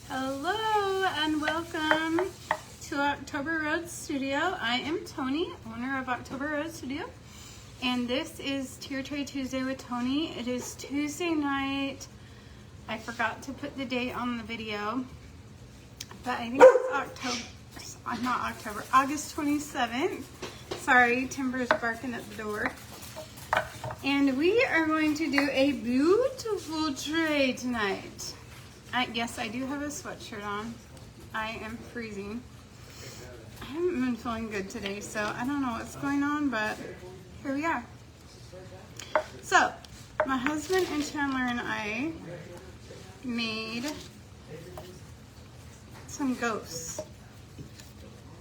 Hello and welcome to October Road Studio. I am Tony, owner of October Road Studio, and this is Tier Tray Tuesday with Tony. It is Tuesday night. I forgot to put the date on the video, but I think it's August 27th. Sorry, Timber's barking at the door. And we are going to do a beautiful tray tonight. Yes, I do have a sweatshirt on. I am freezing. I haven't been feeling good today, so I don't know what's going on, but here we are. So, my husband and Chandler and I made some ghosts.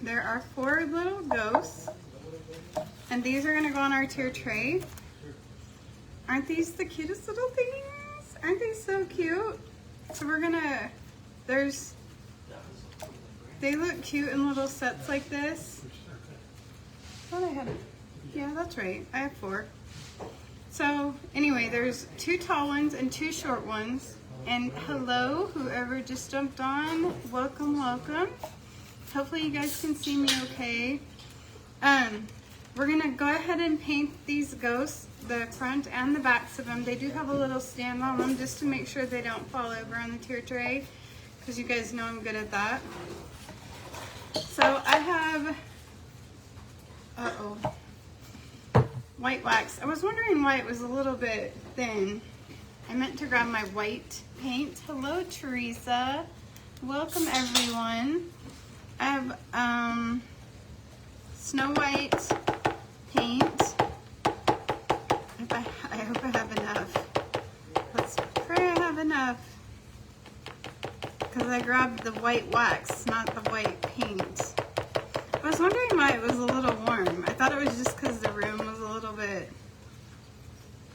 There are 4 little ghosts, and these are going to go on our tier tray. Aren't these the cutest little things? Aren't they so cute? So we're gonna, they look cute in little sets like this. Yeah, that's right, I have 4. So anyway, there's 2 tall ones and 2 short ones. And hello, whoever just jumped on, welcome, welcome. Hopefully you guys can see me okay. We're gonna go ahead and paint these ghosts, the front and the backs of them. They do have a little stand on them just to make sure they don't fall over on the tier tray, because you guys know I'm good at that. So I have, white wax. I was wondering why it was a little bit thin. I meant to grab my white paint. Hello, Teresa. Welcome, everyone. I have Snow White paint. I hope I have enough. Let's pray I have enough. Because I grabbed the white wax, not the white paint. I was wondering why it was a little warm. I thought it was just because the room was a little bit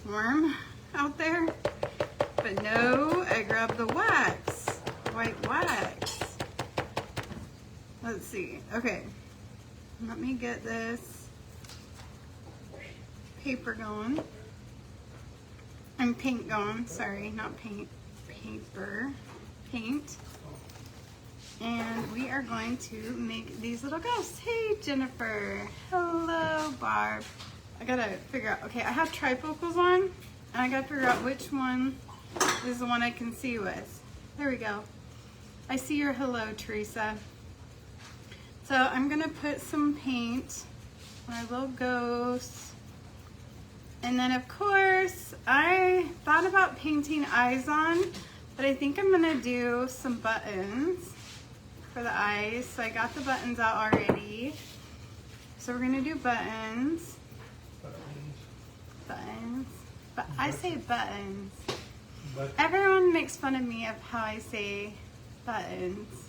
warm out there. But no, I grabbed the wax. White wax. Let's see. Okay. Let me get this paper going. I'm paint going, sorry, not paint, paper, paint. And we are going to make these little ghosts. Hey, Jennifer. Hello, Barb. I gotta figure out, okay, I have trifocals on, and I gotta figure out which one is the one I can see with. There we go. I see your hello, Teresa. So I'm gonna put some paint on our little ghosts. And then of course, I thought about painting eyes on, but I think I'm gonna do some buttons for the eyes. So I got the buttons out already. So we're gonna do buttons. Buttons. But I say buttons. Everyone makes fun of me of how I say buttons.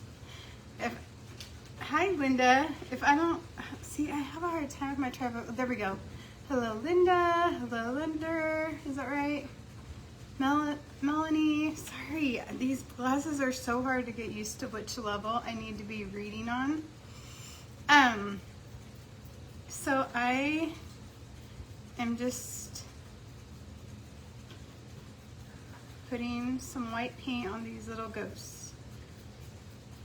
Hi, Linda. If I don't, see, I have a hard time with my tripod. There we go. Hello, Linda. Hello, Linda. Is that right? Melanie. Sorry, these glasses are so hard to get used to which level I need to be reading on. So I am just putting some white paint on these little ghosts.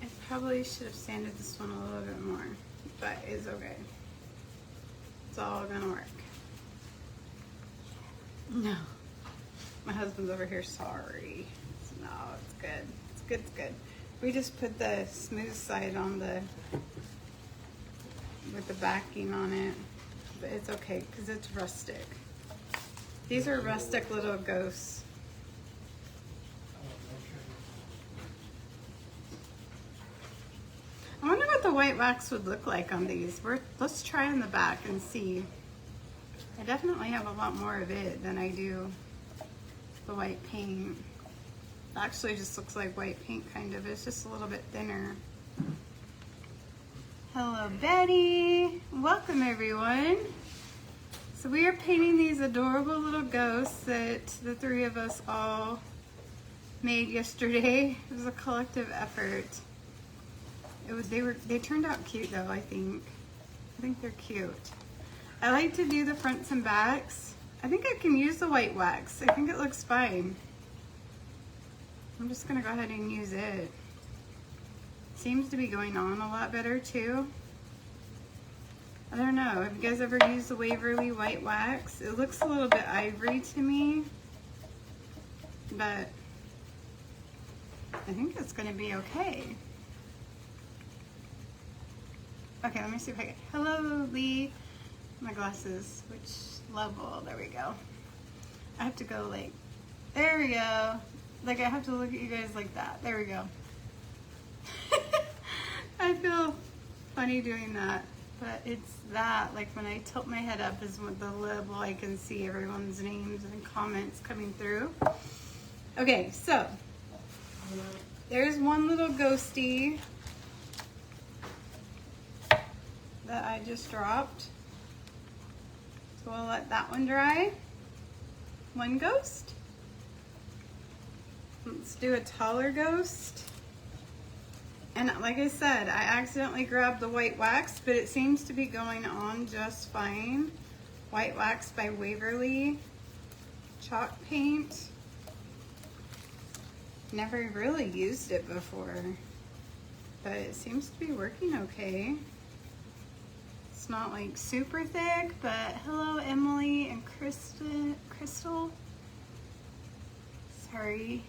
I probably should have sanded this one a little bit more, but it's okay. It's all gonna work. No. My husband's over here, sorry. No, it's good. It's good, it's good. We just put the smooth side on with the backing on it, but it's okay because it's rustic. These are rustic little ghosts. I wonder what the white wax would look like on these. Let's try in the back and see. I definitely have a lot more of it than I do the white paint. It actually just looks like white paint kind of. It's just a little bit thinner. Hello, Betty. Welcome, everyone. So we are painting these adorable little ghosts that the 3 of us all made yesterday. It was a collective effort. They turned out cute though, I think. I think they're cute. I like to do the fronts and backs. I think I can use the white wax. I think it looks fine. I'm just gonna go ahead and use it. seems to be going on a lot better too. I don't know, have you guys ever used the Waverly white wax? It looks a little bit ivory to me, but I think it's gonna be okay. Okay, let me see if I can, hello Lee, my glasses, which level, there we go. I have to go like, there we go. Like I have to look at you guys like that, there we go. I feel funny doing that, but it's that, like when I tilt my head up is with the level I can see everyone's names and comments coming through. Okay, so there's one little ghosty that I just dropped. So we'll let that one dry. One ghost. Let's do a taller ghost. And like I said, I accidentally grabbed the white wax, but it seems to be going on just fine. White wax by Waverly. Chalk paint. Never really used it before, but it seems to be working okay. It's not like super thick, but hello Emily and Crystal. Sorry.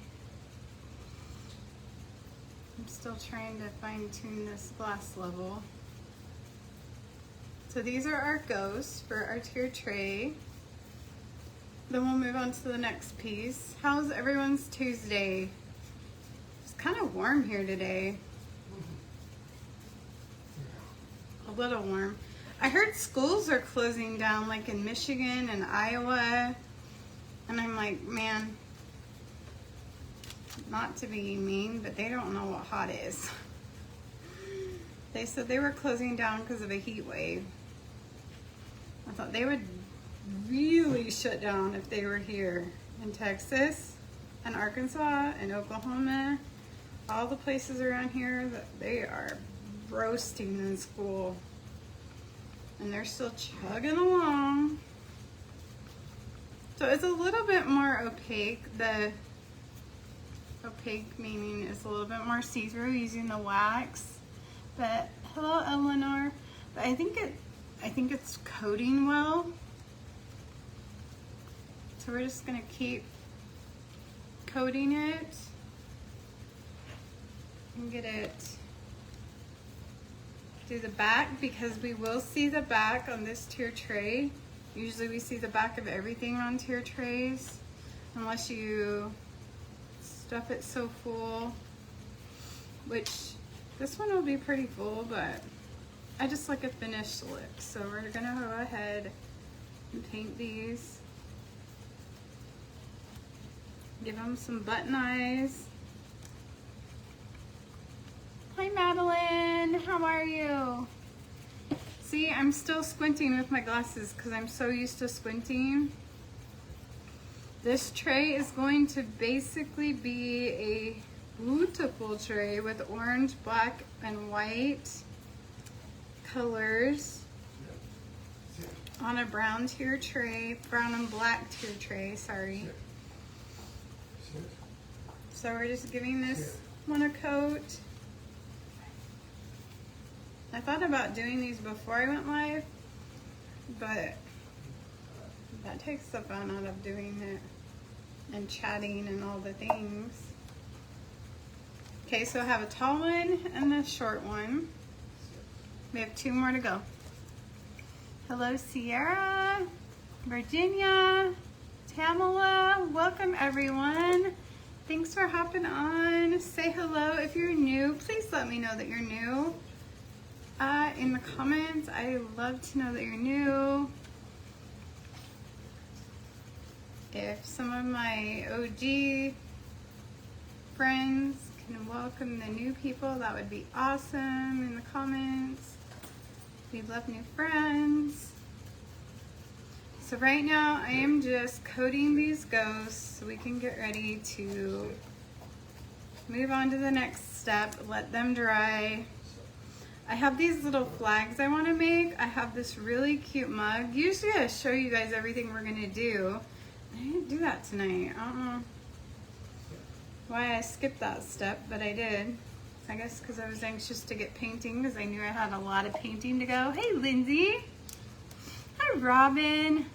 I'm still trying to fine tune this glass level. So these are our ghosts for our tier tray. Then we'll move on to the next piece. How's everyone's Tuesday? It's kind of warm here today. A little warm. I heard schools are closing down like in Michigan and Iowa. And I'm like, man, not to be mean, but they don't know what hot is. They said they were closing down because of a heat wave. I thought they would really shut down if they were here in Texas and Arkansas and Oklahoma. All the places around here, that they are roasting in school. And they're still chugging along. So it's a little bit more opaque. The opaque meaning it's a little bit more see-through using the wax. But hello Eleanor. But I think it's coating well. So we're just gonna keep coating it and get it through the back, because we will see the back on this tier tray. Usually we see the back of everything on tier trays, unless you stuff it so full, which this one will be pretty full, but I just like a finished look. So we're gonna go ahead and paint these. Give them some button eyes. Hi Madeline, how are you? See, I'm still squinting with my glasses because I'm so used to squinting. This tray is going to basically be a Boo-tiful tray with orange, black, and white colors on a brown tier tray, brown and black tier tray, sorry. So we're just giving this one a coat. I thought about doing these before I went live, but that takes the fun out of doing it and chatting and all the things. Okay, so I have a tall one and a short one. We have 2 more to go. Hello Sierra, Virginia, Tamala, welcome everyone. Thanks for hopping on. Say hello if you're new. Please let me know that you're new. In the comments, I love to know that you're new. If some of my OG friends can welcome the new people, that would be awesome in the comments. We love new friends. So right now I am just coating these ghosts so we can get ready to move on to the next step, let them dry. I have these little flags I want to make. I have this really cute mug. Usually I show you guys everything we're going to do. I didn't do that tonight. I don't know why I skipped that step, but I did. I guess because I was anxious to get painting because I knew I had a lot of painting to go. Hey, Lindsay. Hi, Robin.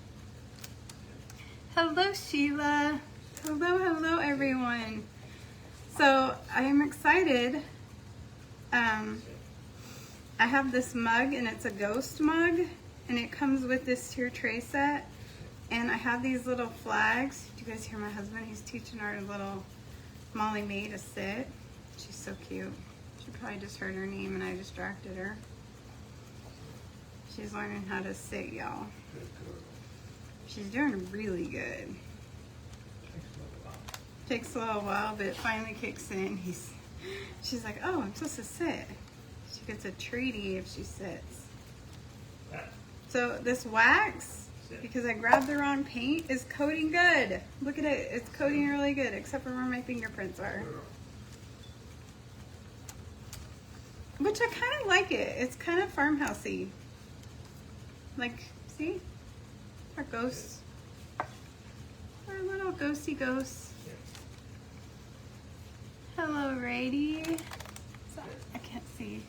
Hello, Sheila. Hello, everyone. So I'm excited. I have this mug, and it's a ghost mug, and it comes with this tier tray set. And I have these little flags. Do you guys hear my husband? He's teaching our little Molly Mae to sit. She's so cute. She probably just heard her name and I distracted her. She's learning how to sit, y'all. She's doing really good. Takes a little while, but it finally kicks in. She's like, oh, I'm supposed to sit. She gets a treaty if she sits. So this wax, because I grabbed the wrong paint, is coating good. Look at it. It's coating really good, except for where my fingerprints are. Which I kind of like it. It's kind of farmhousey. Like, see? Our ghosts. Our little ghosty ghosts. Hello, Rady. I can't see.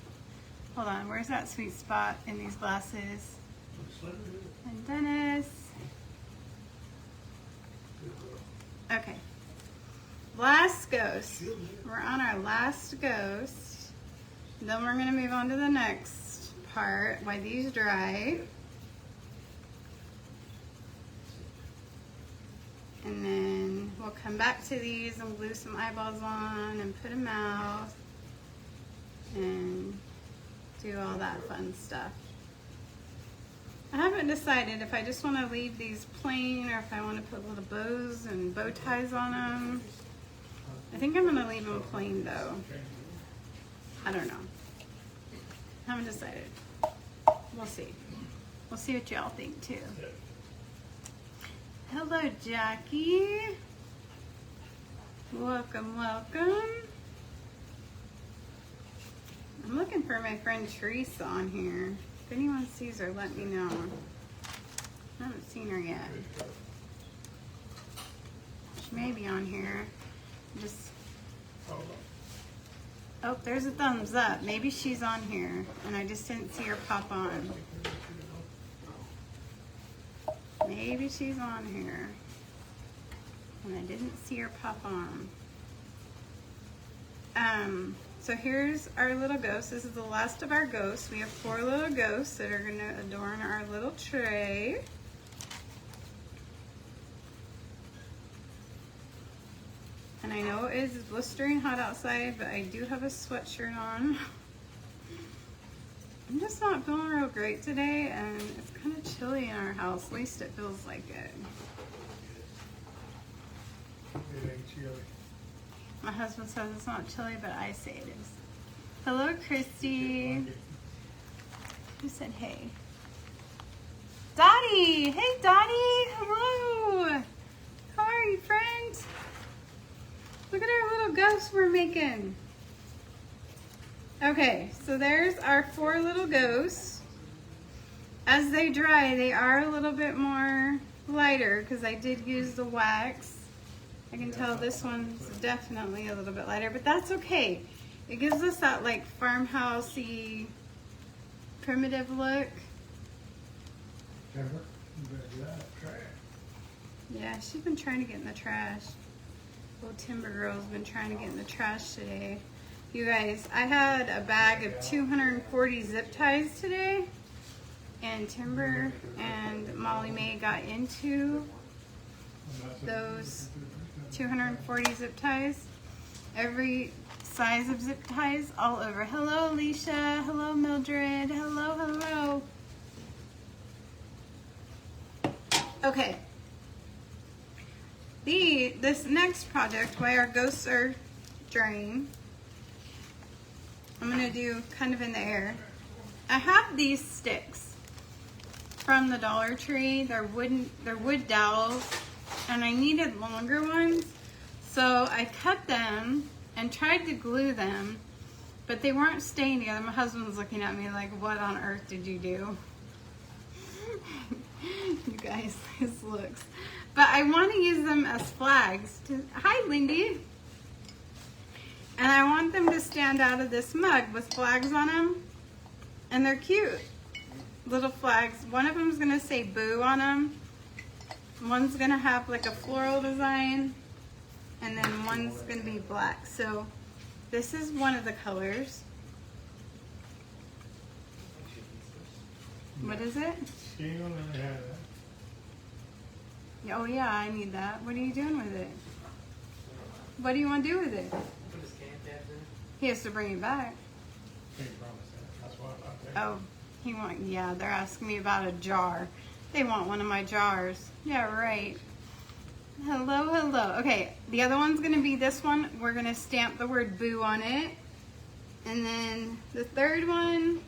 Hold on. Where's that sweet spot in these glasses? And Dennis. Okay. Last ghost. We're on our last ghost. Then we're going to move on to the next part while these dry. And then we'll come back to these and glue some eyeballs on and put a mouth and do all that fun stuff. I haven't decided if I just want to leave these plain or if I want to put little bows and bow ties on them. I think I'm going to leave them plain though. I don't know. Haven't decided. We'll see. We'll see what y'all think too. Hello, Jackie. Welcome, welcome. I'm looking for my friend Teresa on here. If anyone sees her, let me know. I haven't seen her yet. She may be on here. Just. Oh, there's a thumbs up. Maybe she's on here, and I just didn't see her pop on. Maybe she's on here, and I didn't see her pop on. So here's our little ghosts. This is the last of our ghosts. We have 4 little ghosts that are going to adorn our little tray. And I know it is blistering hot outside, but I do have a sweatshirt on. I'm just not feeling real great today, and it's kind of chilly in our house. At least it feels like it. It ain't chilly. My husband says it's not chilly, but I say it is. Hello, Christy. Who said hey? Dottie! Hey, Dottie! Hello! How are you, friend? Look at our little ghosts we're making. Okay, so there's our 4 little ghosts. As they dry, they are a little bit more lighter because I did use the wax. I can tell this one's definitely a little bit lighter, but that's okay. It gives us that like farmhousey, primitive look. Yeah, she's been trying to get in the trash. Little Timber Girl's been trying to get in the trash today. You guys, I had a bag of 240 zip ties today, and Timber and Molly Mae got into those 240 zip ties. Every size of zip ties all over. Hello, Alicia. Hello, Mildred. Hello, hello. Okay. This next project, while our ghosts are drying, I'm going to do kind of in the air. I have these sticks from the Dollar Tree. They're wood dowels, and I needed longer ones. So I cut them and tried to glue them, but they weren't staying together. My husband's looking at me like, what on earth did you do? You guys, his looks. But I want to use them as flags. Hi, Lindy. And I want them to stand out of this mug with flags on them. And they're cute. Little flags. One of them is going to say Boo on them. One's going to have like a floral design. And then one's going to be black. So this is one of the colors. What is it? She ain't gonna let me have that. Oh yeah, I need that. What are you doing with it? What do you want to do with it? He has to bring it back. Can't promise that. That's why I'm not there. Oh, yeah, they're asking me about a jar. They want one of my jars. Yeah, right. Hello, hello. Okay, the other one's gonna be this one. We're gonna stamp the word Boo on it. And then the third one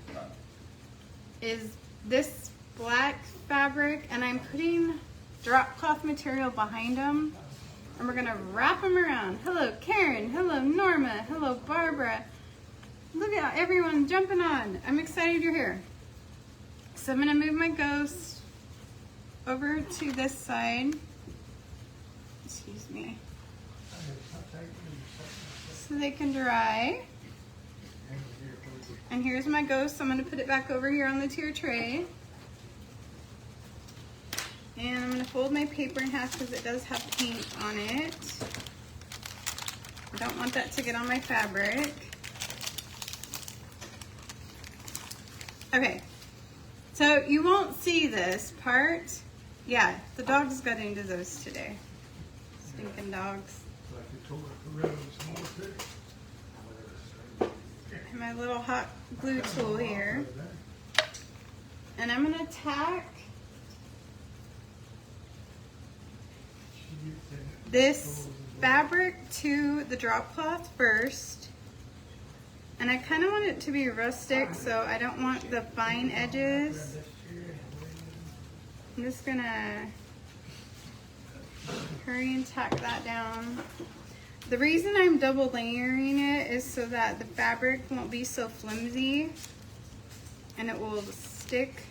is this black fabric, and I'm putting drop cloth material behind them. And we're gonna wrap them around. Hello, Karen. Hello, Norma. Hello, Barbara. Look at everyone jumping on. I'm excited you're here. So I'm gonna move my ghost over to this side. Excuse me. So they can dry. And here's my ghost. I'm gonna put it back over here on the tier tray. And I'm gonna fold my paper in half because it does have paint on it. I don't want that to get on my fabric. Okay, so you won't see this part. Yeah, the dogs got into those today. Stinking dogs. Like you told her to run some more too. My little hot glue tool here. And I'm gonna tack this fabric to the drop cloth first. And I kind of want it to be rustic, so I don't want the fine edges. I'm just gonna hurry and tack that down. The reason I'm double layering it is so that the fabric won't be so flimsy and it will stick.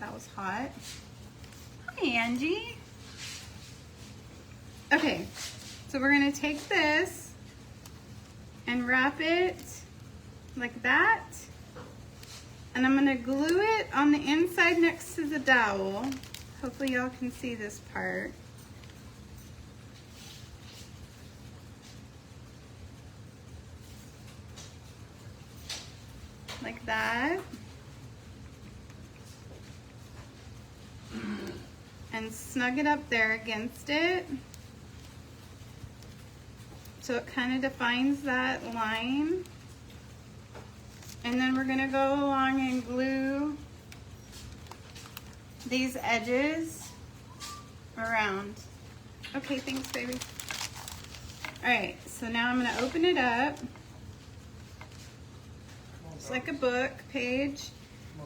That was hot. Hi, Angie. Okay, so we're gonna take this and wrap it like that. And I'm gonna glue it on the inside next to the dowel. Hopefully y'all can see this part. Like that. And snug it up there against it. So it kind of defines that line. And then we're gonna go along and glue these edges around. Okay, thanks, baby. All right, so now I'm gonna open it up. It's like a book page,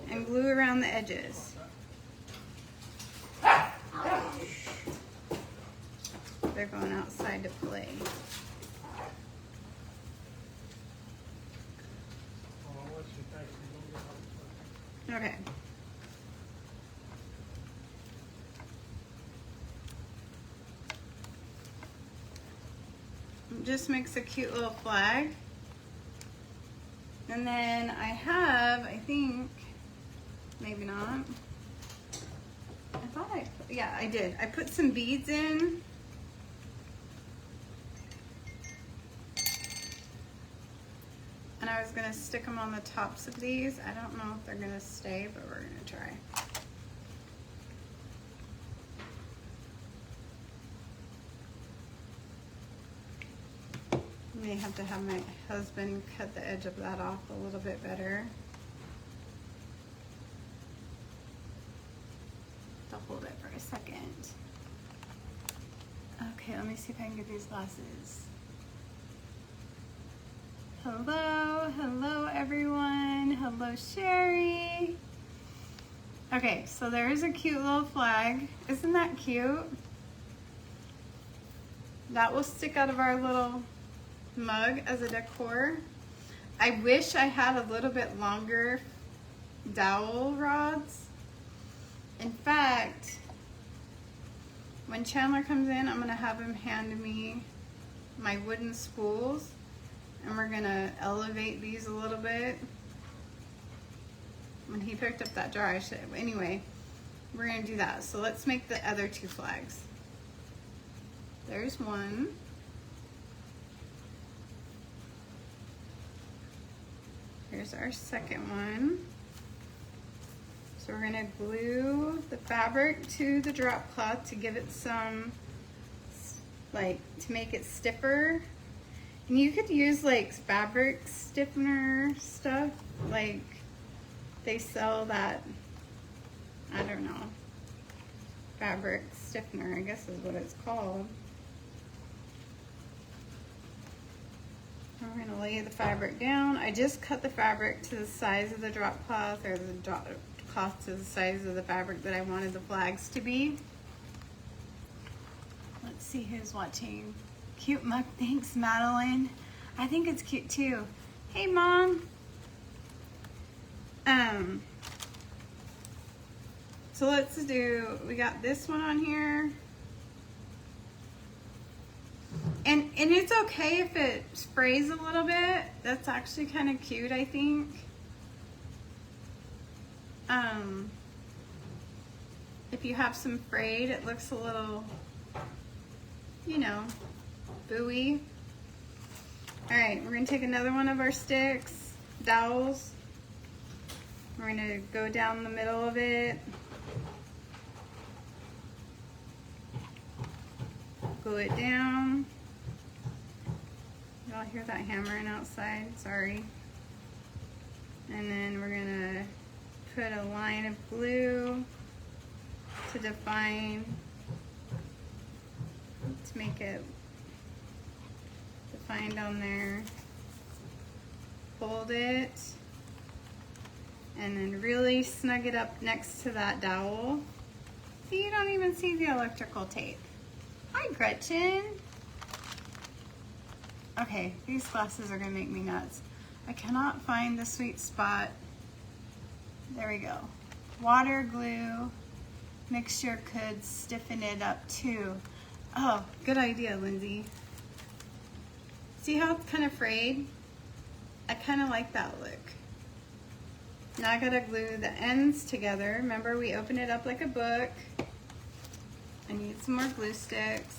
and glue around the edges. They're going outside to play. Okay. Just makes a cute little flag. And then I have, I think, maybe not. I thought yeah, I did. I put some beads in. And I was gonna stick them on the tops of these. I don't know if they're gonna stay, but we're gonna try. May have to have my husband cut the edge of that off a little bit better. To hold it for a second. Okay, let me see if I can get these glasses. Hello, hello everyone. Hello, Sherry. Okay, so there is a cute little flag. Isn't that cute? That will stick out of our little mug as a decor. I wish I had a little bit longer dowel rods. In fact, when Chandler comes in, I'm gonna have him hand me my wooden spools And we're gonna elevate these a little bit. When he picked up that jar, I should, anyway, we're gonna do that. So let's make the other two flags. There's one. Here's our second one. So we're gonna glue the fabric to the drop cloth to give it some, like, to make it stiffer. And you could use like fabric stiffener stuff, like they sell that, I don't know, fabric stiffener, I guess is what it's called. We're gonna lay the fabric down. I just cut the fabric to the size of the drop cloth, or the drop cloth to the size of the fabric that I wanted the flags to be. Let's see who's watching. Cute mug, thanks Madeline. I think it's cute too. Hey Mom. So let's do, we got this one on here. And it's okay if it sprays a little bit. That's actually kind of cute, I think. If you have some frayed, it looks a little, you know, booey. All right, we're gonna take another one of our sticks, dowels. We're gonna go down the middle of it. Glue it down. Y'all hear that hammering outside? Sorry. And then we're gonna put a line of glue to define, to make it defined on there. Fold it, and then really snug it up next to that dowel. See, you don't even see the electrical tape. Hi, Gretchen. Okay, these glasses are gonna make me nuts. I cannot find the sweet spot. There we go. Water, glue, mixture could stiffen it up too. Oh, good idea, Lindsay. See how it's kind of frayed? I kind of like that look. Now I gotta glue the ends together. Remember, we open it up like a book. I need some more glue sticks.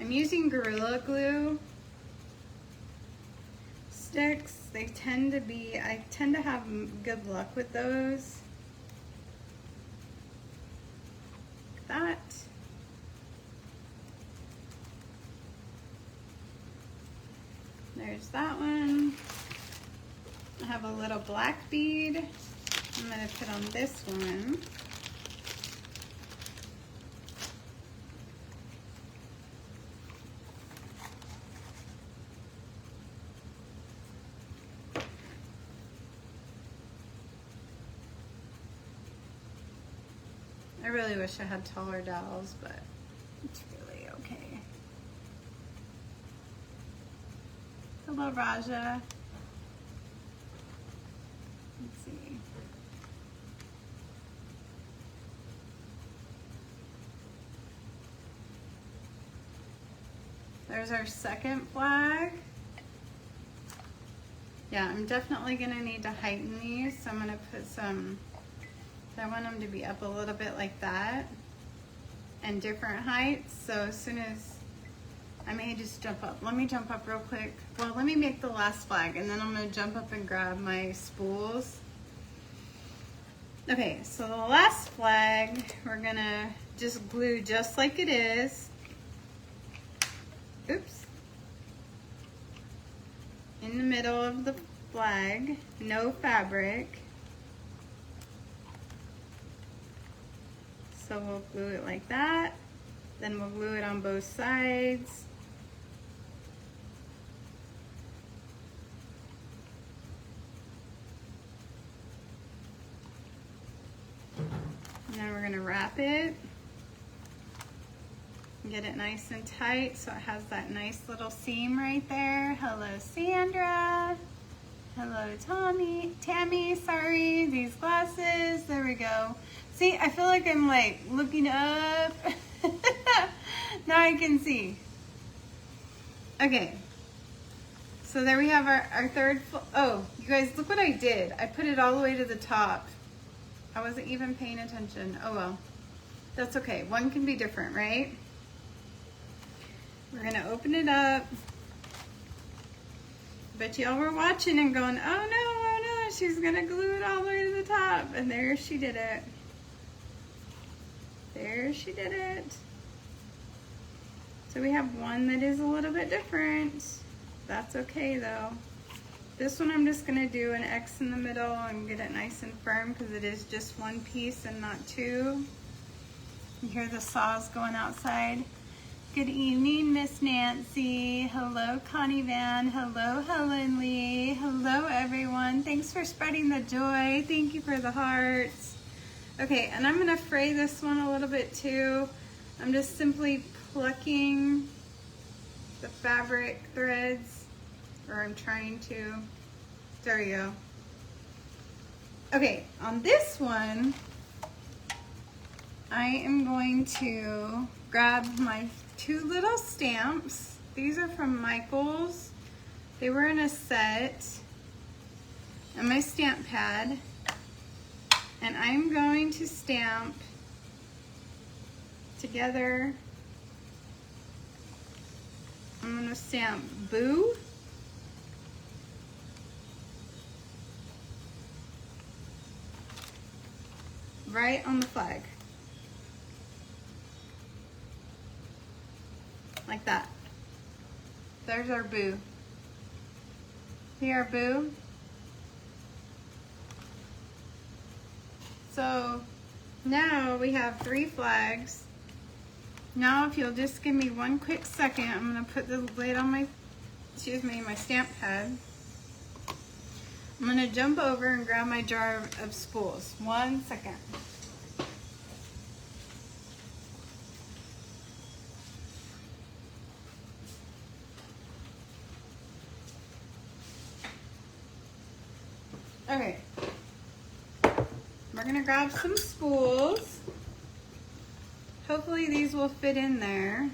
I'm using Gorilla Glue sticks. They tend to be, I tend to have good luck with those. Like that. There's that one. I have a little black bead I'm gonna put on this one. I really wish I had taller dowels, but it's really okay. Hello, Raja. Let's see. There's our second flag. Yeah, I'm definitely gonna need to heighten these, so I'm gonna put some, I want them to be up a little bit like that and different heights. So as soon as, I may just jump up. Let me jump up real quick. Well, let me make the last flag and then I'm gonna jump up and grab my spools. Okay, so the last flag, we're gonna just glue just like it is. Oops. In the middle of the flag, no fabric. So we'll glue it like that. Then we'll glue it on both sides. And then we're gonna wrap it. Get it nice and tight so it has that nice little seam right there. Hello, Sandra. Hello, Tammy, sorry, these glasses, there we go. See, I feel like I'm like looking up. Now I can see. Okay. So there we have our third, oh, you guys, look what I did. I put it all the way to the top. I wasn't even paying attention. Oh well, that's okay. One can be different, right? We're gonna open it up. Bet y'all were watching and going, oh no, she's gonna glue it all the way to the top. And there she did it. There she did it. So we have one that is a little bit different. That's okay though. This one I'm just gonna do an X in the middle and get it nice and firm because it is just one piece and not two. You hear the saws going outside. Good evening, Miss Nancy. Hello, Connie Van. Hello, Helen Lee. Hello, everyone. Thanks for spreading the joy. Thank you for the hearts. Okay, and I'm gonna fray this one a little bit too. I'm just simply plucking the fabric threads, or I'm trying to. There you go. Okay, on this one, I am going to grab my two little stamps. These are from Michaels. They were in a set, and my stamp pad. And I'm going to stamp together. I'm going to stamp Boo. Right on the flag. Like that. There's our Boo. See our Boo? So now we have 3 flags. Now if you'll just give me one quick second, I'm gonna put the lid on my, my stamp pad. I'm gonna jump over and grab my jar of spools. 1 second. Okay. We're gonna grab some spools. Hopefully these will fit in there.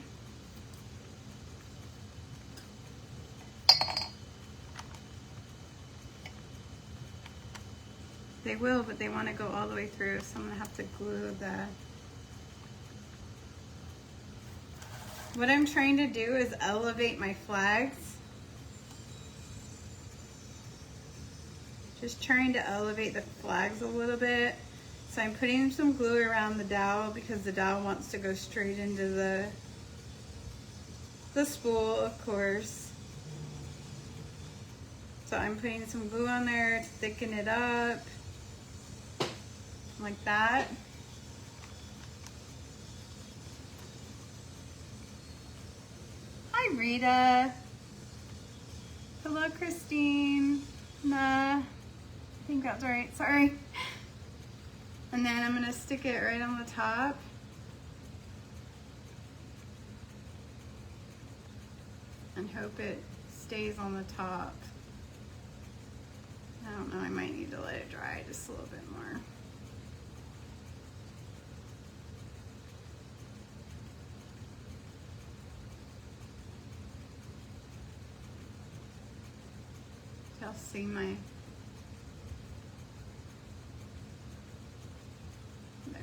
They will, but they want to go all the way through, so I'm gonna have to glue the. What I'm trying to do is elevate my flags. Just trying to elevate the flags a little bit. So I'm putting some glue around the dowel because the dowel wants to go straight into the spool, of course. So I'm putting some glue on there to thicken it up, like that. Hi, Rita. Hello, Christine. Nah, I think that's right, sorry. And then I'm gonna stick it right on the top. And hope it stays on the top. I don't know, I might need to let it dry just a little bit more. Y'all see my, there.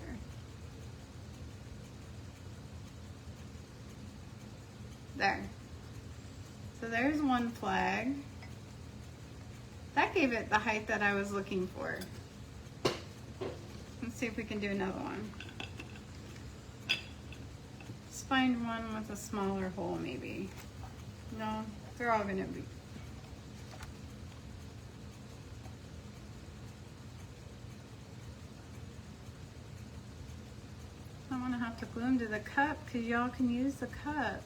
There. So there's one flag. That gave it the height that I was looking for. Let's see if we can do another one. Let's find one with a smaller hole maybe. No, they're all gonna be. I wanna have to glue them to the cup because y'all can use the cup.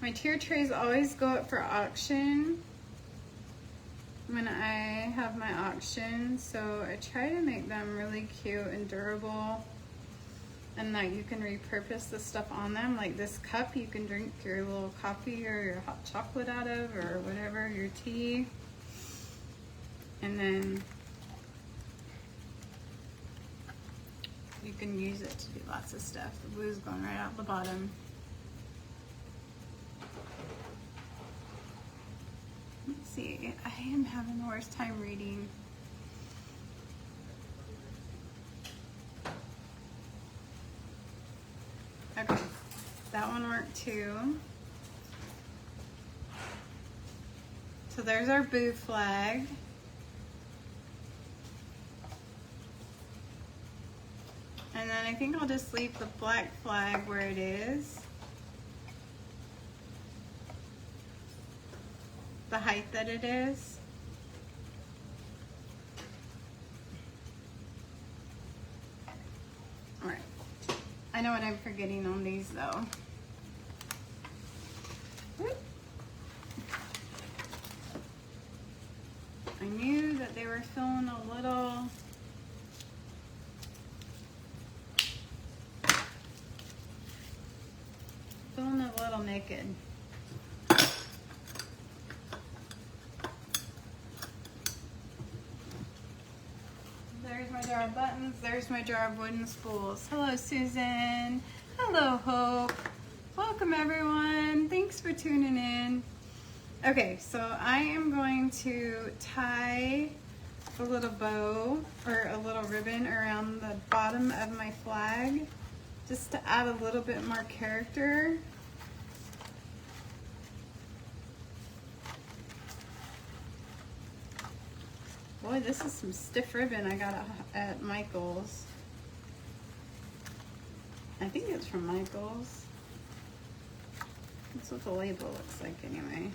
My tier trays always go up for auction when I have my auction, so I try to make them really cute and durable and that you can repurpose the stuff on them. Like this cup you can drink your little coffee or your hot chocolate out of, or whatever, your tea. And then you can use it to do lots of stuff. The blue's going right out the bottom. Let's see, I am having the worst time reading. Okay, that one worked too. So there's our Boo flag. And then I think I'll just leave the black flag where it is. The height that it is. All right. I know what I'm forgetting on these though. Whoop. I knew that they were feeling a little naked. There's my jar of buttons. There's my jar of wooden spools. Hello, Susan. Hello, Hope. Welcome, everyone. Thanks for tuning in. Okay, so I am going to tie a little bow or a little ribbon around the bottom of my flag just to add a little bit more character. Boy, this is some stiff ribbon I got at Michael's. I think it's from Michael's. That's what the label looks like anyway.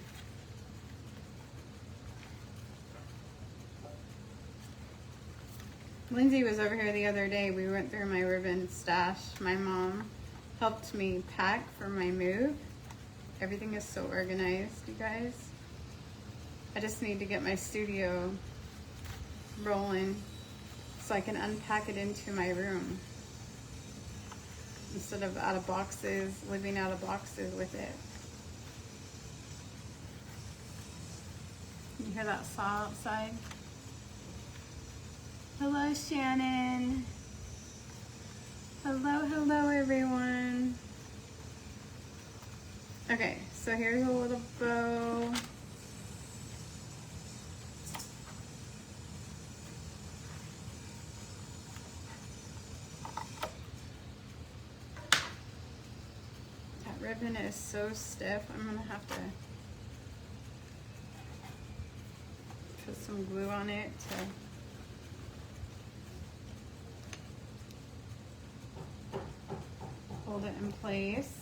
Lindsay was over here the other day. We went through my ribbon stash. My mom helped me pack for my move. Everything is so organized, you guys. I just need to get my studio rolling so I can unpack it into my room instead of out of boxes, living out of boxes with it. You hear that saw outside? Hello, Shannon. Hello, everyone. Okay, so here's a little bow. That ribbon is so stiff. I'm gonna have to put some glue on it to hold it in place.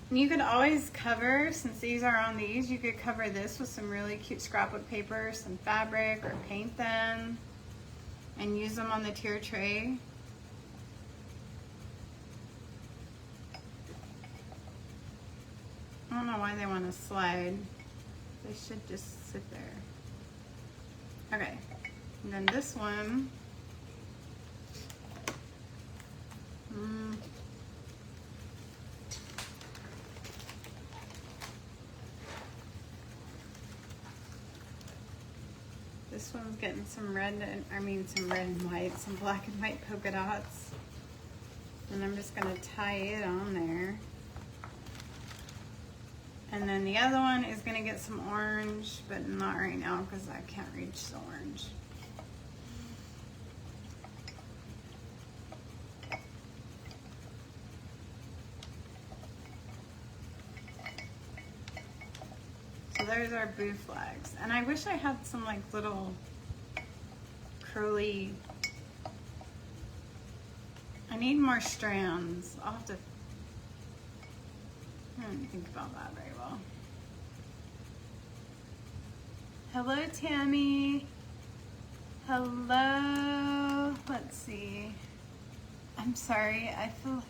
And you could always cover, since these are on these, you could cover this with some really cute scrapbook paper, some fabric, or paint them and use them on the tier tray. I don't know why they want to slide. They should just sit there. Okay, and then this one. This one's getting some red and, some red and white, some black and white polka dots. And I'm just gonna tie it on there. And then the other one is gonna get some orange, but not right now because I can't reach the orange. So there's our Boo flags. And I wish I had some like little curly, I need more strands. I'll have to, I didn't think about that very well. Hello, Tammy. Hello. Let's see. I'm sorry. I feel.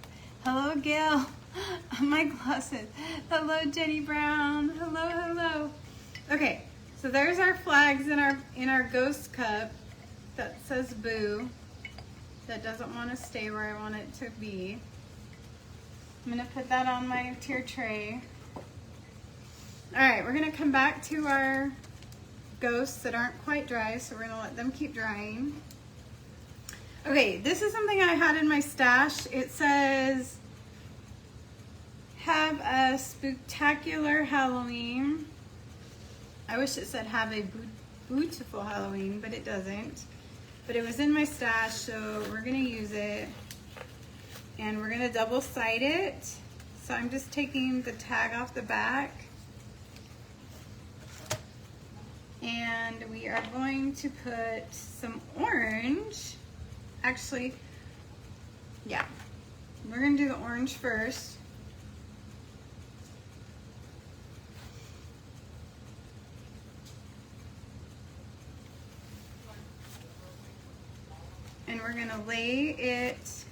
Hello, Gail. My glasses. Hello, Jenny Brown. Hello. Okay, so there's our flags in our ghost cup that says Boo. That doesn't want to stay where I want it to be. I'm gonna put that on my tier tray. All right, we're gonna come back to our ghosts that aren't quite dry, so we're gonna let them keep drying. Okay, this is something I had in my stash. It says, have a spectacular Halloween. I wish it said have a Boo-tiful Halloween, but it doesn't. But it was in my stash, so we're gonna use it. And we're gonna double side it. So I'm just taking the tag off the back. And we are going to put some orange. Actually, yeah, we're gonna do the orange first. And we're gonna lay it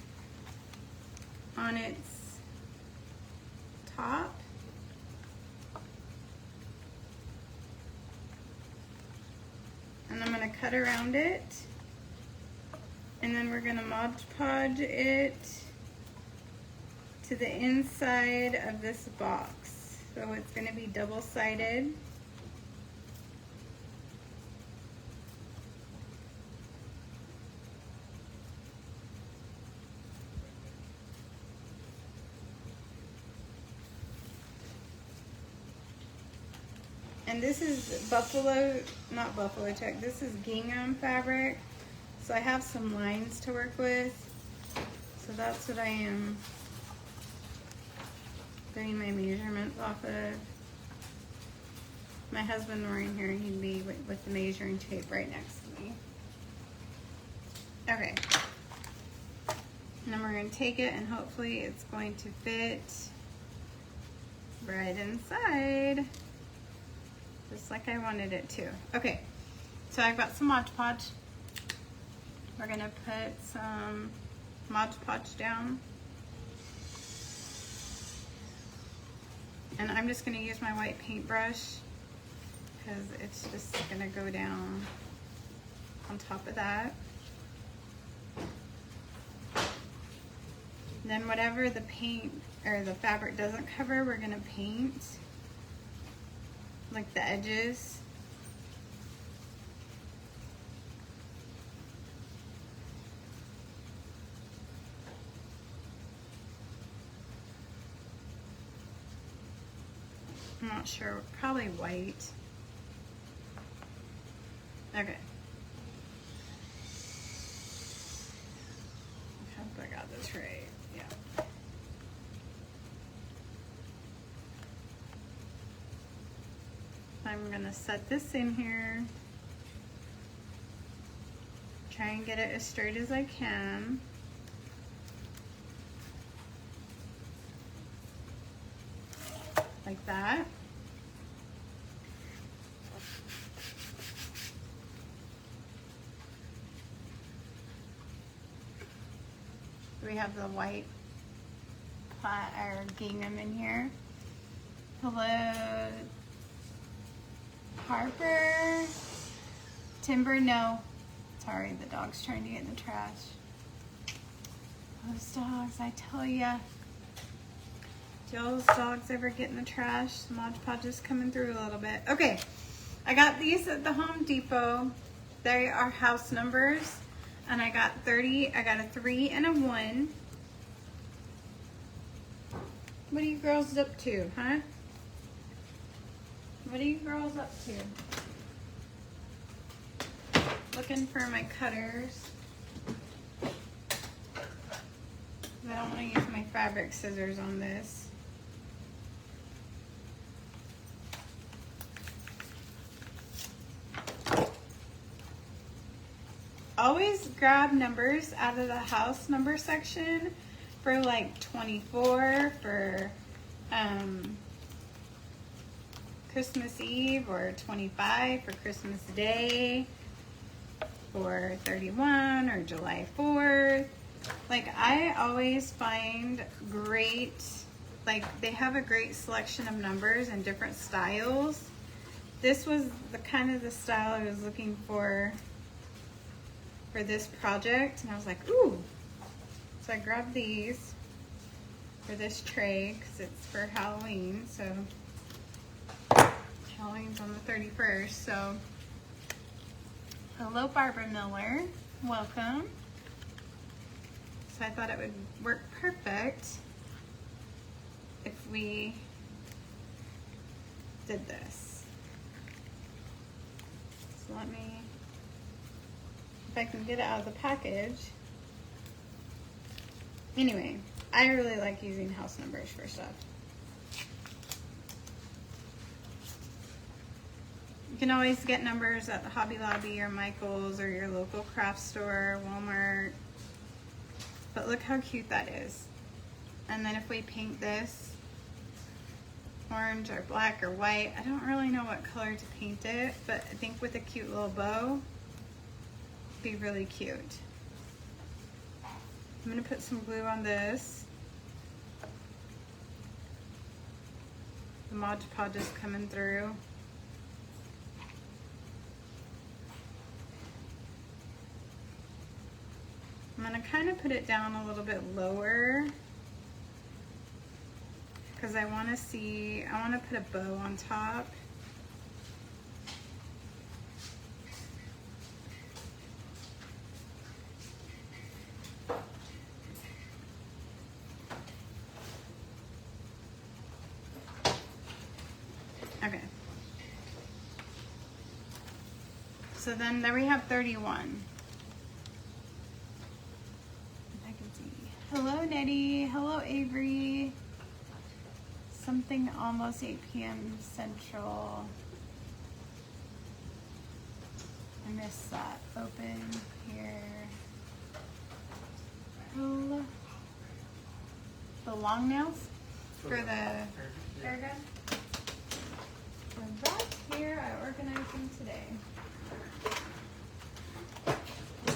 on its top. And I'm gonna cut around it. And then we're gonna Mod Podge it to the inside of this box. So it's gonna be double-sided. And this is not buffalo check, this is gingham fabric. So I have some lines to work with. So that's what I am doing my measurements off of. My husband were in here, he'd be with the measuring tape right next to me. Okay. And then we're gonna take it and hopefully it's going to fit right inside. Just like I wanted it to. Okay, so I've got some Mod Podge. We're gonna put some Mod Podge down. And I'm just gonna use my white paintbrush because it's just gonna go down on top of that. Then whatever the paint or the fabric doesn't cover, we're gonna paint like the edges. I'm not sure, probably white. Okay. I hope I got this right, yeah. I'm gonna set this in here. Try and get it as straight as I can. Like that. We have the white plaid or gingham in here. Hello, Harper. Timber, no. Sorry, the dog's trying to get in the trash. Those dogs, I tell ya. Do those dogs ever get in the trash? The Mod Podge is coming through a little bit. Okay, I got these at the Home Depot. They are house numbers. And I got 30, I got a 3 and a 1. What are you girls up to, huh? What are you girls up to? Looking for my cutters. I don't want to use my fabric scissors on this. Always grab numbers out of the house number section for like 24 for Christmas Eve, or 25 for Christmas Day, or 31 or July 4th. Like, I always find great, like, they have a great selection of numbers and different styles. This was the kind of the style I was looking for this project, and I was like, ooh. So I grabbed these for this tray because it's for Halloween. So Halloween's on the 31st, so hello Barbara Miller, welcome. So I thought it would work perfect if we did this. So let me, if I can get it out of the package. Anyway, I really like using house numbers for stuff. You can always get numbers at the Hobby Lobby or Michael's or your local craft store, Walmart. But look how cute that is. And then if we paint this orange or black or white, I don't really know what color to paint it, but I think with a cute little bow, it'd be really cute. I'm gonna put some glue on this. The Mod Podge is coming through. I'm gonna kind of put it down a little bit lower because I want to put a bow on top. Okay. So then there we have 31. Hello Nettie, hello Avery. Something almost 8 p.m. Central. I missed that. Open here. Oh, the long nails for the hair gun. And right here, I organized them today.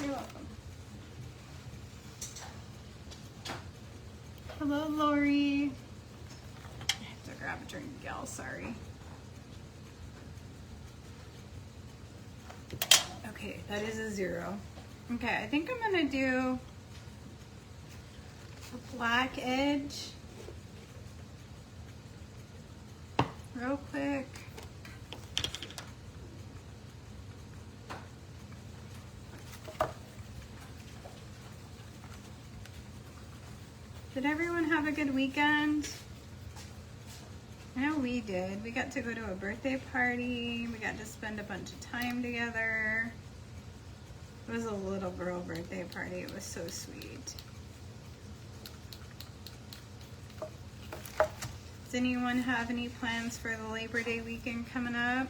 You're welcome. Hello, Lori. I have to grab a drink, gal, sorry. Okay, that is a 0. Okay, I think I'm gonna do a black edge real quick. Did everyone have a good weekend? I know we did. We got to go to a birthday party. We got to spend a bunch of time together. It was a little girl birthday party. It was so sweet. Does anyone have any plans for the Labor Day weekend coming up?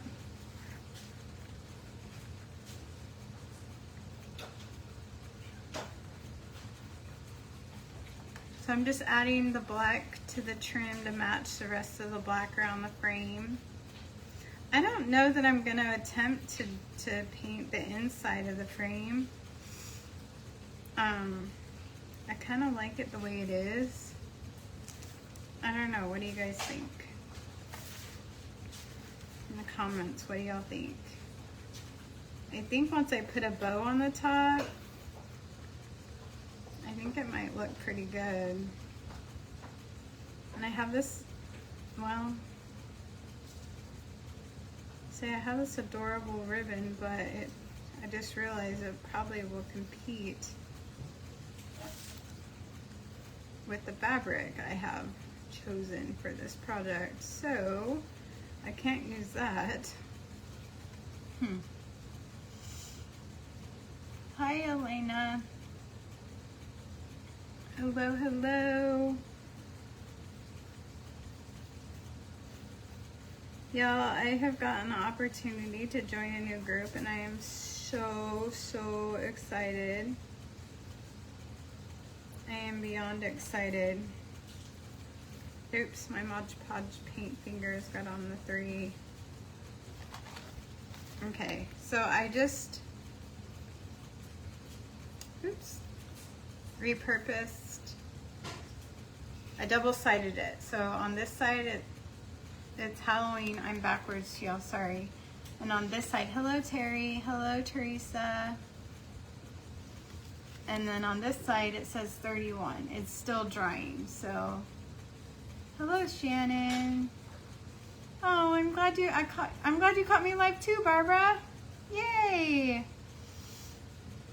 So I'm just adding the black to the trim to match the rest of the black around the frame. I don't know that I'm gonna attempt to paint the inside of the frame. I kind of like it the way it is. I don't know, what do you guys think? In the comments, what do y'all think? I think once I put a bow on the top, I think it might look pretty good. And I have this, well, say I have this adorable ribbon, but I just realized it probably will compete with the fabric I have chosen for this project. So I can't use that. Hi, Elena. Hello, hello. Y'all, I have gotten the opportunity to join a new group and I am so excited. I am beyond excited. Oops, my Mod Podge paint fingers got on the 3. Okay, so I just, repurposed. I double-sided it. So on this side, it's Halloween. I'm backwards, y'all, sorry. And on this side, hello Terry, hello Teresa. And then on this side, it says 31. It's still drying, so. Hello Shannon. Oh, I'm glad you caught me live too, Barbara. Yay!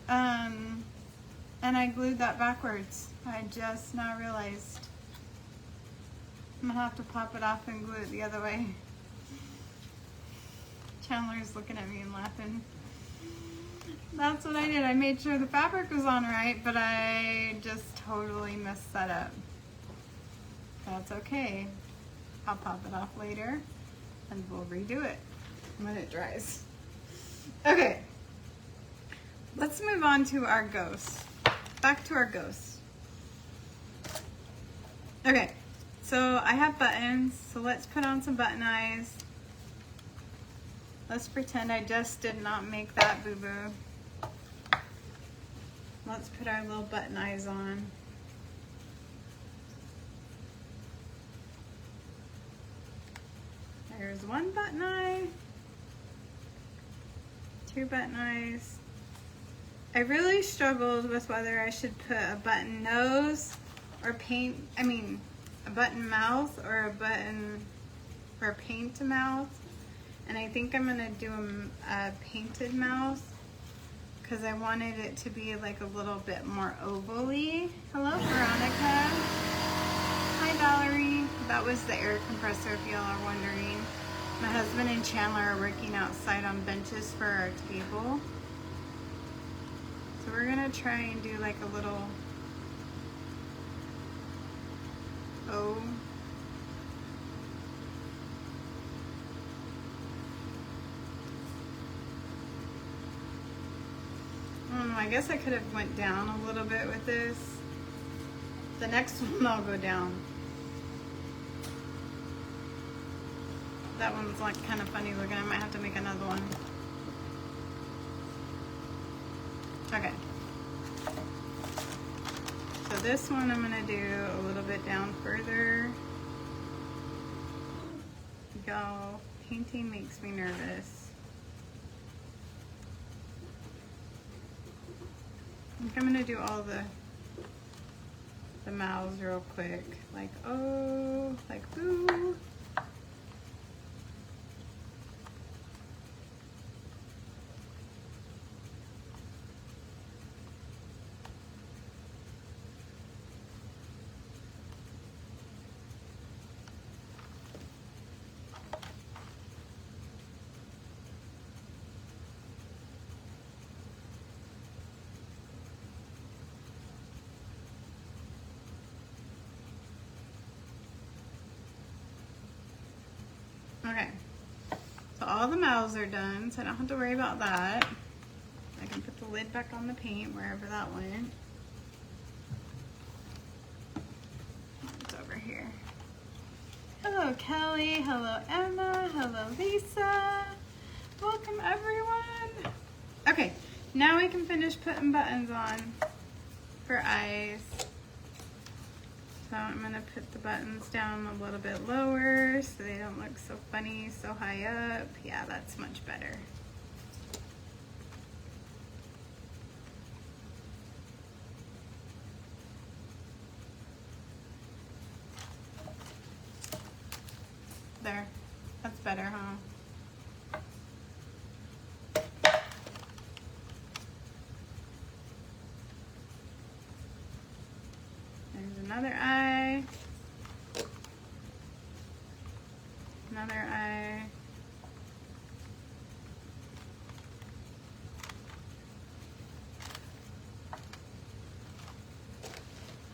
And I glued that backwards. I just now realized. I'm gonna have to pop it off and glue it the other way. Chandler's looking at me and laughing. That's what I did. I made sure the fabric was on right, but I just totally messed that up. That's okay. I'll pop it off later and we'll redo it when it dries. Okay, let's move on to our ghost. Back to our ghost. Okay, so I have buttons, so let's put on some button eyes. Let's pretend I just did not make that boo-boo. Let's put our little button eyes on. There's one button eye, two button eyes. I really struggled with whether I should put a button nose or a button mouth or a paint mouth. And I think I'm gonna do a painted mouth because I wanted it to be like a little bit more oval-y. Hello, Veronica. Hi, Valerie. That was the air compressor, if y'all are wondering. My husband and Chandler are working outside on benches for our table. So we're gonna try and do like a little O. I guess I could have went down a little bit with this. The next one I'll go down. That one's like kind of funny looking. I might have to make another one. Okay. So this one I'm gonna do a little bit down further. Y'all, painting makes me nervous. I think I'm gonna do all the mouths real quick. Like, oh, like boo. Okay, so all the mouths are done, so I don't have to worry about that. I can put the lid back on the paint wherever that went. It's over here. Hello, Kelly. Hello, Emma. Hello, Lisa. Welcome, everyone. Okay, now we can finish putting buttons on for eyes. So I'm gonna put the buttons down a little bit lower so they don't look so funny, so high up. Yeah, that's much better. There, that's better, huh? There's another eye. Another eye.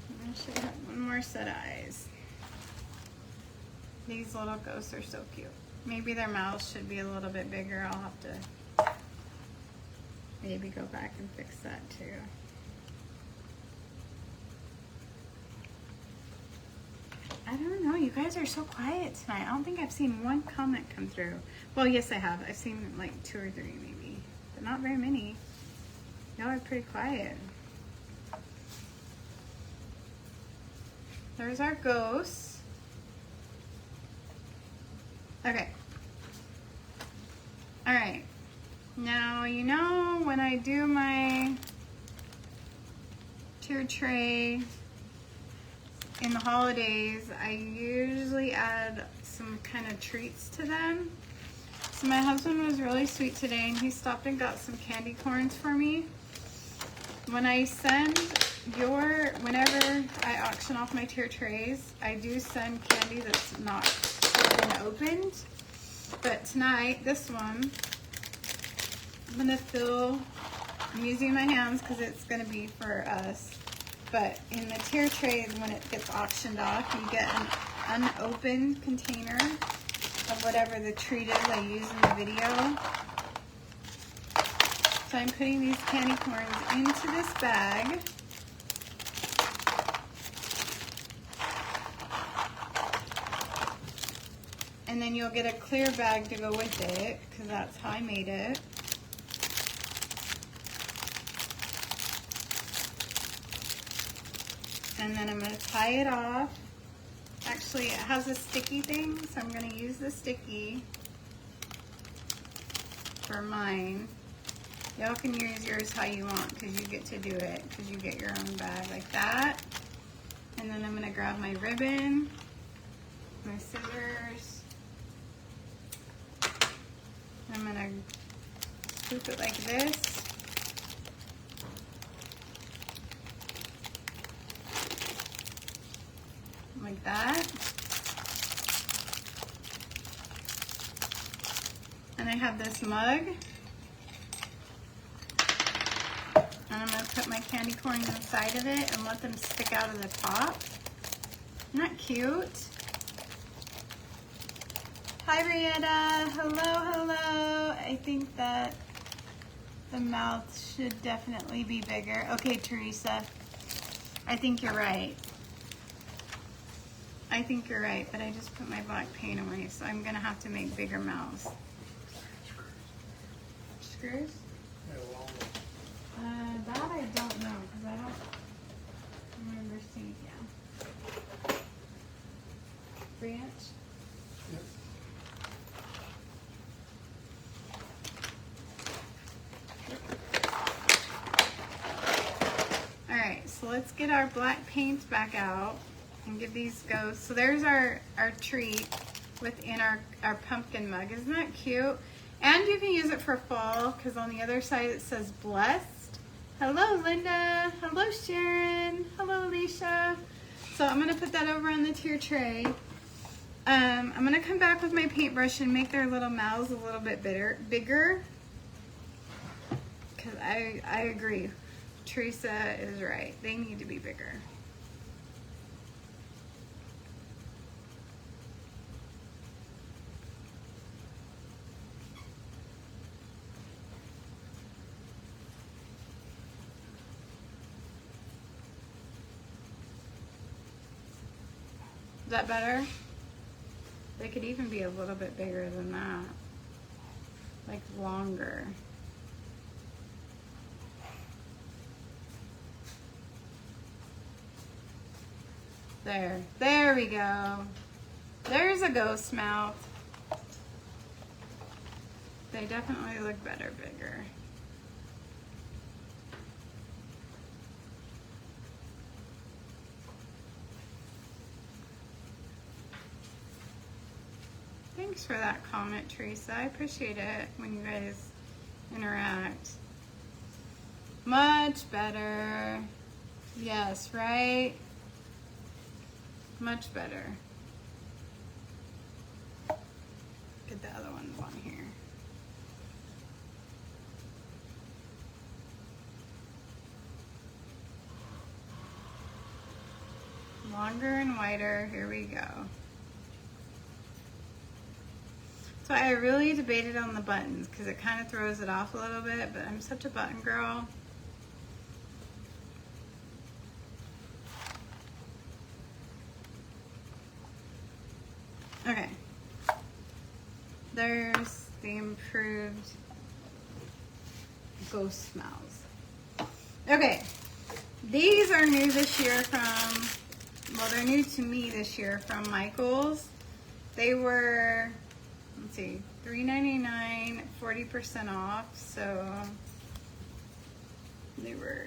I should have one more set of eyes. These little ghosts are so cute. Maybe their mouths should be a little bit bigger. I'll have to maybe go back and fix that too. I don't know, you guys are so quiet tonight. I don't think I've seen one comment come through. Well, yes I have. I've seen like 2 or 3 maybe, but not very many. Y'all are pretty quiet. There's our ghosts. Okay. All right. Now, you know, when I do my tier tray in the holidays, I usually add some kind of treats to them. So my husband was really sweet today and he stopped and got some candy corns for me. When I send whenever I auction off my tier trays, I do send candy that's not been opened. But tonight, this one, I'm gonna fill, I'm using my hands because it's gonna be for us. But in the tier trays, when it gets auctioned off, you get an unopened container of whatever the treat is I use in the video. So I'm putting these candy corns into this bag. And then you'll get a clear bag to go with it, because that's how I made it. And then I'm going to tie it off. Actually, it has a sticky thing, so I'm going to use the sticky for mine. Y'all can use yours how you want, because you get to do it, because you get your own bag like that. And then I'm going to grab my ribbon, my scissors. I'm going to scoop it like this. Like that. And I have this mug. And I'm going to put my candy corns inside of it and let them stick out of the top. Isn't that cute? Hi, Brianna. Hello, hello. I think that the mouth should definitely be bigger. Okay, Teresa. I think you're right. I think you're right, but I just put my black paint away, so I'm going to have to make bigger mouths. Screws? That I don't know, because I don't remember seeing, yeah. Branch? Yep. Alright, so let's get our black paint back out and give these go. So there's our treat within our pumpkin mug. Isn't that cute? And you can use it for fall, because on the other side it says blessed. Hello, Linda. Hello, Sharon. Hello, Alicia. So I'm going to put that over on the tier tray. I'm going to come back with my paintbrush and make their little mouths a little bit bigger. Because I agree. Teresa is right. They need to be bigger. Is that better? They could even be a little bit bigger than that. Like longer. There we go. There's a ghost mouth. They definitely look better bigger. Thanks for that comment, Teresa. I appreciate it when you guys interact. Much better. Yes, right? Much better. Get the other ones on here. Longer and wider. Here we go. So I really debated on the buttons because it kind of throws it off a little bit, but I'm such a button girl. Okay. There's the improved ghost smells. Okay. These are new this year from, well, they're new to me this year from Michael's. They were, let's see, $3.99, 40% off. So they were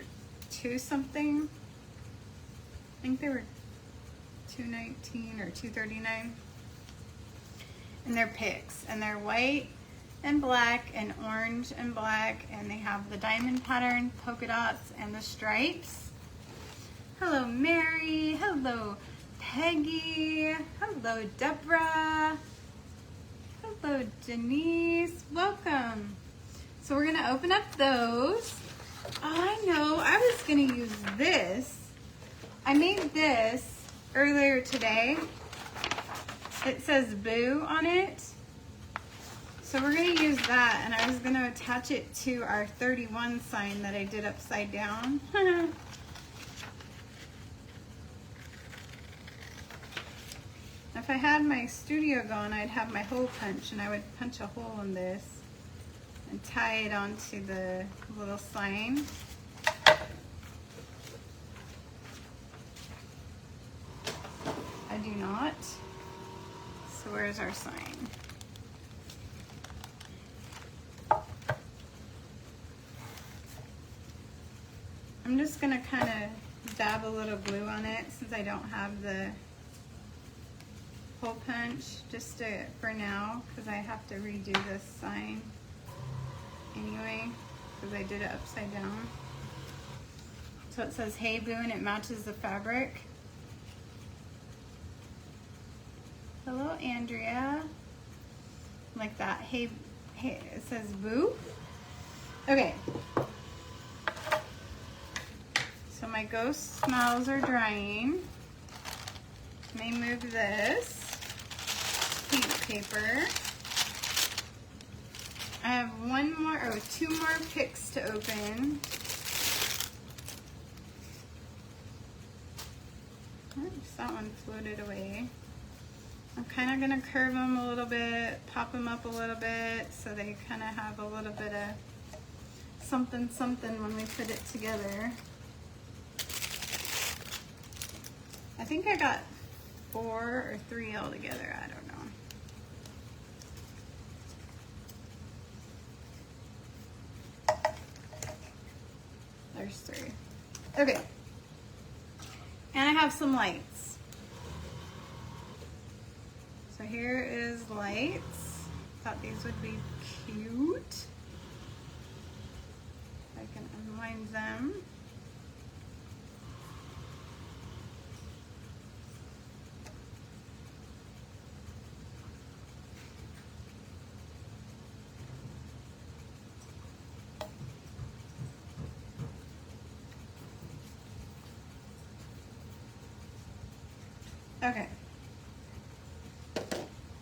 $2 something. I think they were $2.19 or $2.39. And they're picks, and they're white and black and orange and black, and they have the diamond pattern, polka dots, and the stripes. Hello, Mary. Hello, Peggy. Hello, Deborah. Hello, Denise. Welcome. So we're gonna open up those. Oh, I know, I was gonna use this. I made this earlier today. It says Boo on it. So we're gonna use that, and I was gonna attach it to our 31 sign that I did upside down. If I had my studio going, I'd have my hole punch, and I would punch a hole in this and tie it onto the little sign. I do not. So where's our sign? I'm just gonna kind of dab a little glue on it since I don't have the hole punch, just for now, because I have to redo this sign anyway, because I did it upside down. So it says Hey Boo, and it matches the fabric. Hello, Andrea. Like that. Hey, it says Boo. Okay. So my ghost smells are drying. Let me move this pink paper. I have two more picks to open. Oops, that one floated away. I'm kind of going to curve them a little bit, pop them up a little bit, so they kind of have a little bit of something when we put it together. I think I got 4 or 3 all together, I don't know. There's 3. Okay. And I have some lights. So here is lights. Thought these would be cute. I can unwind them. Okay.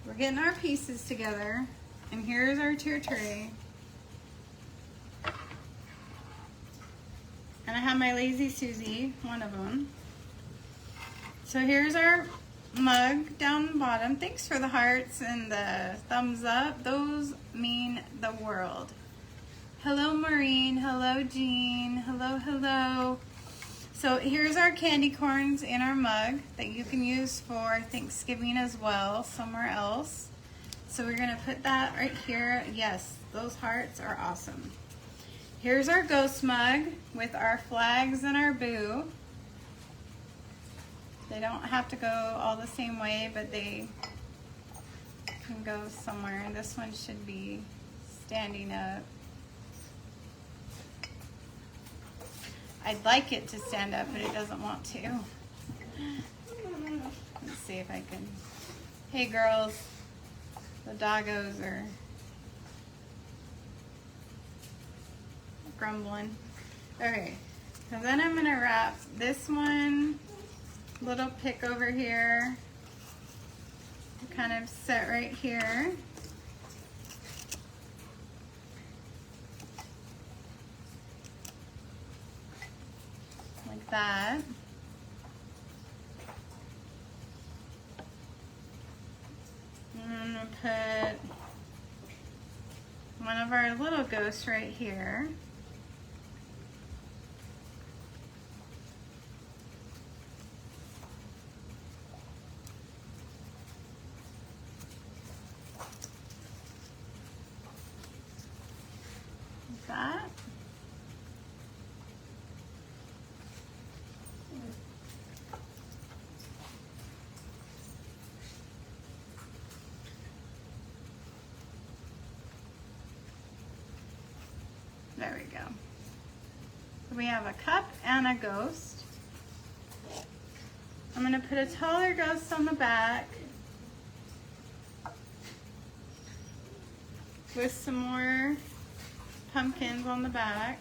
We're getting our pieces together, and here's our tier tray. And I have my Lazy Susie, one of them. So here's our mug down the bottom. Thanks for the hearts and the thumbs up. Those mean the world. Hello, Maureen. Hello, Jean. Hello, hello. So here's our candy corns in our mug that you can use for Thanksgiving as well, somewhere else. So we're gonna put that right here. Yes, those hearts are awesome. Here's our ghost mug with our flags and our boo. They don't have to go all the same way, but they can go somewhere. And this one should be standing up. I'd like it to stand up, but it doesn't want to. Let's see if I can. Hey girls, the doggos are grumbling. Okay, so then I'm gonna wrap this one little pick over here, kind of set right here. Like that. And I'm gonna put one of our little ghosts right here. Like that. There we go. We have a cup and a ghost. I'm gonna put a taller ghost on the back with some more pumpkins on the back,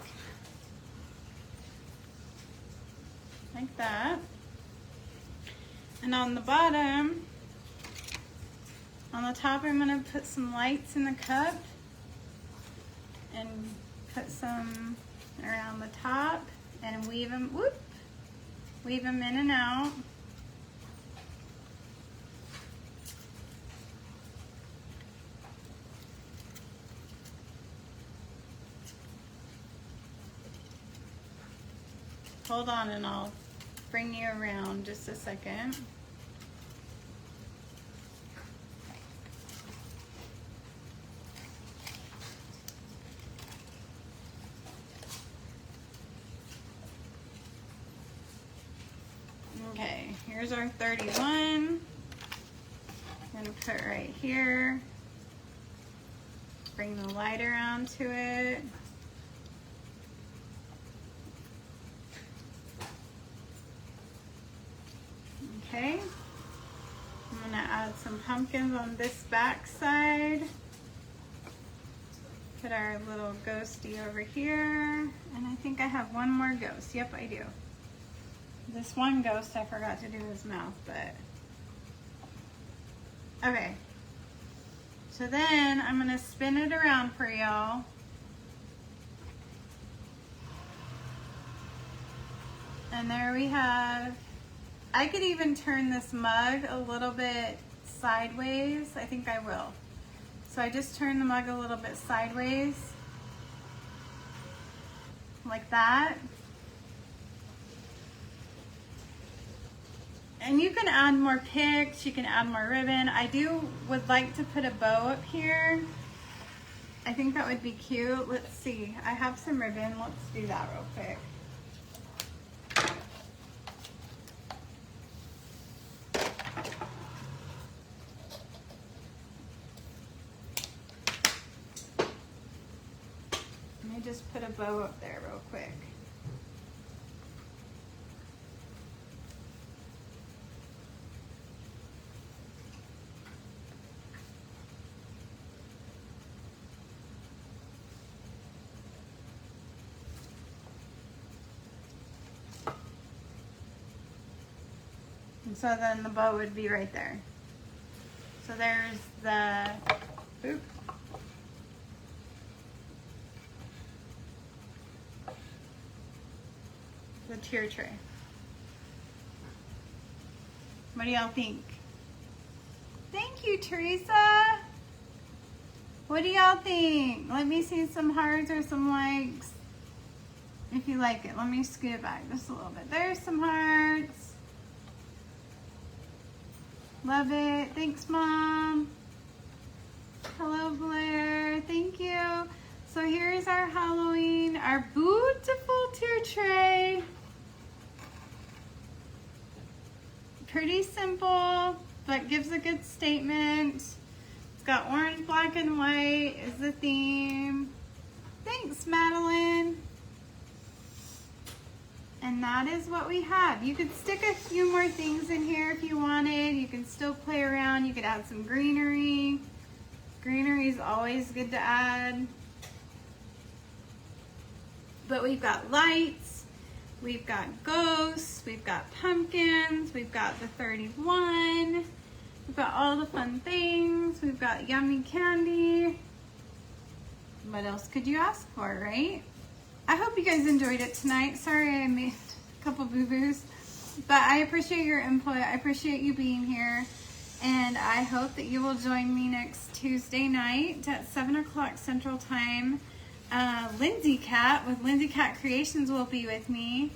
like that. And on the bottom, on the top, I'm gonna put some lights in the cup and put some around the top and weave them, weave them in and out. Hold on and I'll bring you around just a second. Okay, here's our 31. I'm gonna put right here. Bring the light around to it. Okay, I'm gonna add some pumpkins on this back side. Put our little ghosty over here. And I think I have one more ghost. Yep, I do. This one ghost, I forgot to do his mouth, but. Okay. So then I'm gonna spin it around for y'all. And there we have, I could even turn this mug a little bit sideways. I think I will. So I just turn the mug a little bit sideways, like that. And you can add more picks, you can add more ribbon. I would like to put a bow up here. I think that would be cute. Let's see, I have some ribbon. Let's do that real quick. Let me just put a bow up there real quick. And so then the bow would be right there. So there's the, oop. The tier tray. What do y'all think? Thank you, Teresa. What do y'all think? Let me see some hearts or some likes if you like it. Let me scoot it back just a little bit. There's some hearts. Love it. Thanks, Mom. Hello, Blair. Thank you. So here's our Halloween, our Boo-tiful tier tray. Pretty simple, but gives a good statement. It's got orange, black, and white is the theme. Thanks, Madeline. And that is what we have. You could stick a few more things in here if you wanted. You can still play around. You could add some greenery. Greenery is always good to add. But we've got lights, we've got ghosts, we've got pumpkins, we've got the 31, we've got all the fun things, we've got yummy candy. What else could you ask for, right? I hope you guys enjoyed it tonight. Sorry I made a couple boo-boos, but I appreciate your input. I appreciate you being here, and I hope that you will join me next Tuesday night at 7 o'clock Central Time. Lindsay Cat with Lindsay Cat Creations will be with me,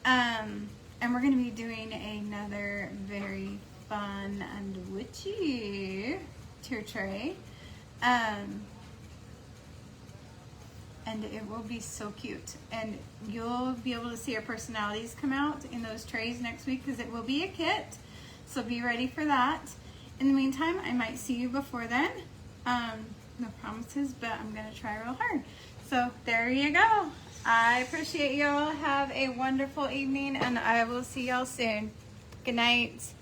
and we're going to be doing another very fun and witchy tier tray. And it will be so cute, and you'll be able to see our personalities come out in those trays next week because it will be a kit, so be ready for that. In the meantime, I might see you before then. No promises, but I'm gonna try real hard. So there you go. I appreciate y'all. Have a wonderful evening, and I will see y'all soon. Good night.